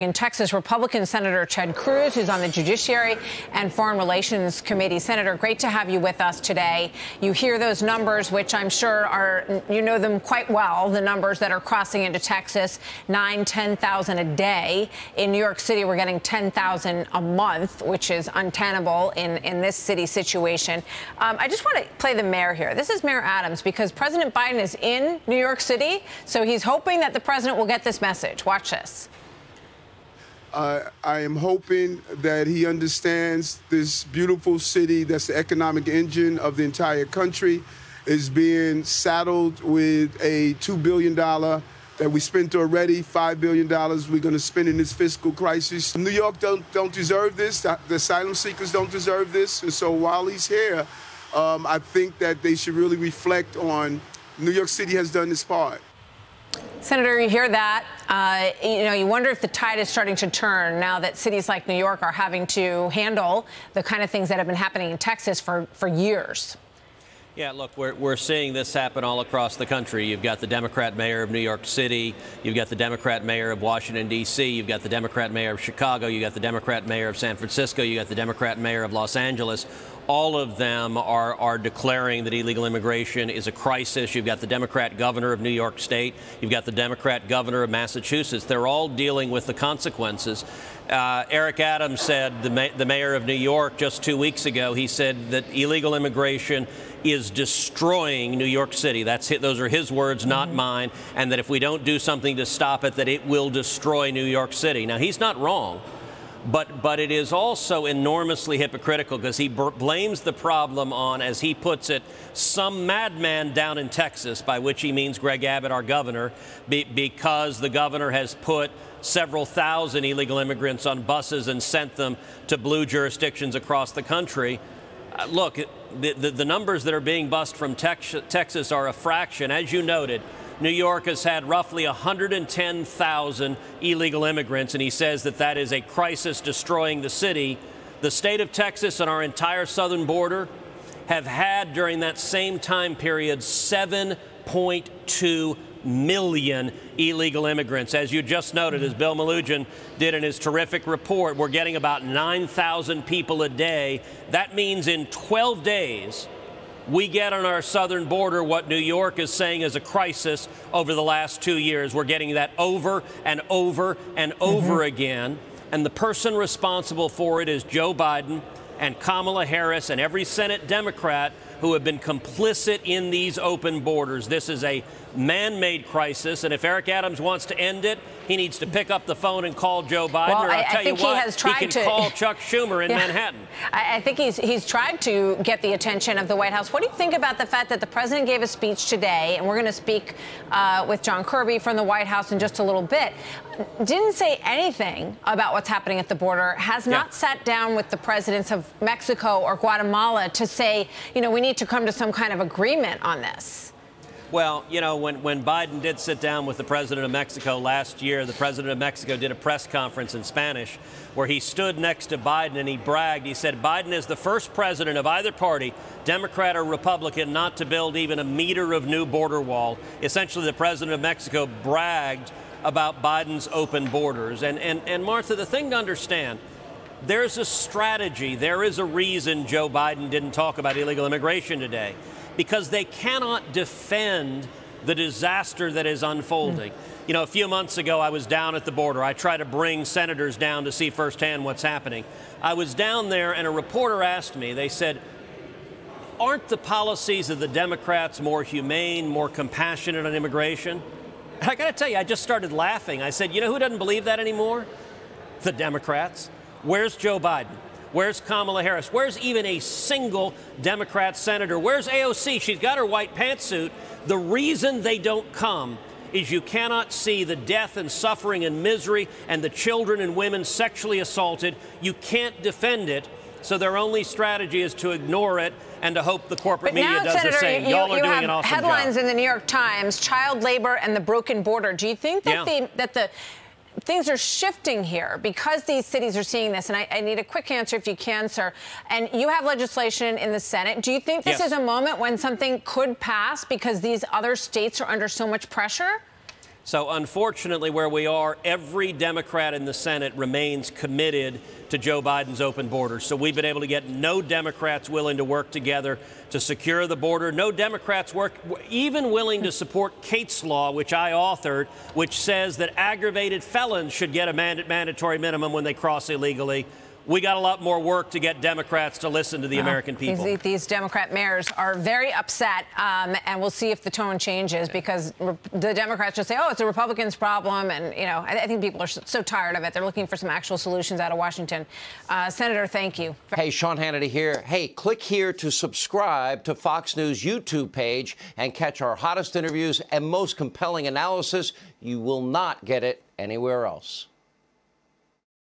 In Texas, Republican Senator Ted Cruz, who's on the Judiciary and Foreign Relations Committee. Senator, great to have you with us today. You hear those numbers, which I'm sure you know them quite well, the numbers that are crossing into Texas, 10,000 a day. In New York City, we're getting 10,000 a month, which is untenable in this city situation. I just want to play the mayor here. This is Mayor Adams, because President Biden is in New York City, so he's hoping that the president will get this message. Watch this. I am hoping that he understands this beautiful city that's the economic engine of the entire country is being saddled with a $2 billion that we spent already, $5 billion we're going to spend in this fiscal crisis. New York don't deserve this. The asylum seekers don't deserve this. And so while he's here, I think that they should really reflect on New York City has done its part. Senator, you hear that. You wonder if the tide is starting to turn now that cities like New York are having to handle the kind of things that have been happening in Texas for years. Yeah, look, we're seeing this happen all across the country. You've got the Democrat mayor of New York City. You've got the Democrat mayor of Washington, D.C. You've got the Democrat mayor of Chicago. You've got the Democrat mayor of San Francisco. You've got the Democrat mayor of Los Angeles. All of them are declaring that illegal immigration is a crisis. You've got the Democrat governor of New York State. You've got the Democrat governor of Massachusetts. They're all dealing with the consequences. Eric Adams said, the mayor of New York, just 2 weeks ago, he said that illegal immigration is destroying New York City. Those are his words, not mine, and that if we don't do something to stop it, that it will destroy New York City. Now, he's not wrong. But it is also enormously hypocritical because he blames the problem on, as he puts it, some madman down in Texas, by which he means Greg Abbott, our governor, because the governor has put several thousand illegal immigrants on buses and sent them to blue jurisdictions across the country. Look, the numbers that are being bussed from Texas are a fraction. As you noted, New York has had roughly 110,000 illegal immigrants, and he says that is a crisis destroying the city. The state of Texas and our entire southern border have had, during that same time period, 7.2 million illegal immigrants. As you just noted, as Bill Malugin did in his terrific report, we're getting about 9,000 people a day. That means in 12 days, we get on our southern border what New York is saying is a crisis over the last 2 years. We're getting that over and over and over again. And the person responsible for it is Joe Biden and Kamala Harris and every Senate Democrat who have been complicit in these open borders. This is a man-made crisis, and if Eric Adams wants to end it, he needs to pick up the phone and call Joe Biden, well, or I'll tell you what, he can call Chuck Schumer in Manhattan. I think he's tried to get the attention of the White House. What do you think about the fact that the president gave a speech today, and we're going to speak with John Kirby from the White House in just a little bit, didn't say anything about what's happening at the border, has not sat down with the presidents of Mexico or Guatemala to say, we need to come to some kind of agreement on this? Well, when Biden did sit down with the president of Mexico last year, the president of Mexico did a press conference in Spanish where he stood next to Biden and he bragged. He said Biden is the first president of either party, Democrat or Republican, not to build even a meter of new border wall. Essentially, the president of Mexico bragged about Biden's open borders. And Martha, the thing to understand, there's a strategy. There is a reason Joe Biden didn't talk about illegal immigration today, because they cannot defend the disaster that is unfolding. A few months ago, I was down at the border. I try to bring senators down to see firsthand what's happening. I was down there, and a reporter asked me, they said, aren't the policies of the Democrats more humane, more compassionate on immigration? And I got to tell you, I just started laughing. I said, who doesn't believe that anymore? The Democrats. Where's Joe Biden? Where's Kamala Harris? Where's even a single Democrat senator? Where's AOC? She's got her white pantsuit. The reason they don't come is you cannot see the death and suffering and misery and the children and women sexually assaulted. You can't defend it. So their only strategy is to ignore it and to hope the corporate media does the same. Y'all are doing an awesome job. Headlines in the New York Times, child labor and the broken border. Do you think that things are shifting here because these cities are seeing this? And I need a quick answer if you can, sir. And you have legislation in the Senate. Do you think this is a moment when something could pass because these other states are under so much pressure? So unfortunately, where we are, every Democrat in the Senate remains committed to Joe Biden's open border. So we've been able to get no Democrats willing to work together to secure the border. No Democrats even willing to support Kate's law, which I authored, which says that aggravated felons should get a mandatory minimum when they cross illegally. We got a lot more work to get Democrats to listen to the American people. These Democrat mayors are very upset, and we'll see if the tone changes, because the Democrats just say, oh, it's a Republicans' problem. And, you know, I think people are so tired of it. They're looking for some actual solutions out of Washington. Senator, thank you. Hey, Sean Hannity here. Hey, click here to subscribe to Fox News YouTube page and catch our hottest interviews and most compelling analysis. You will not get it anywhere else.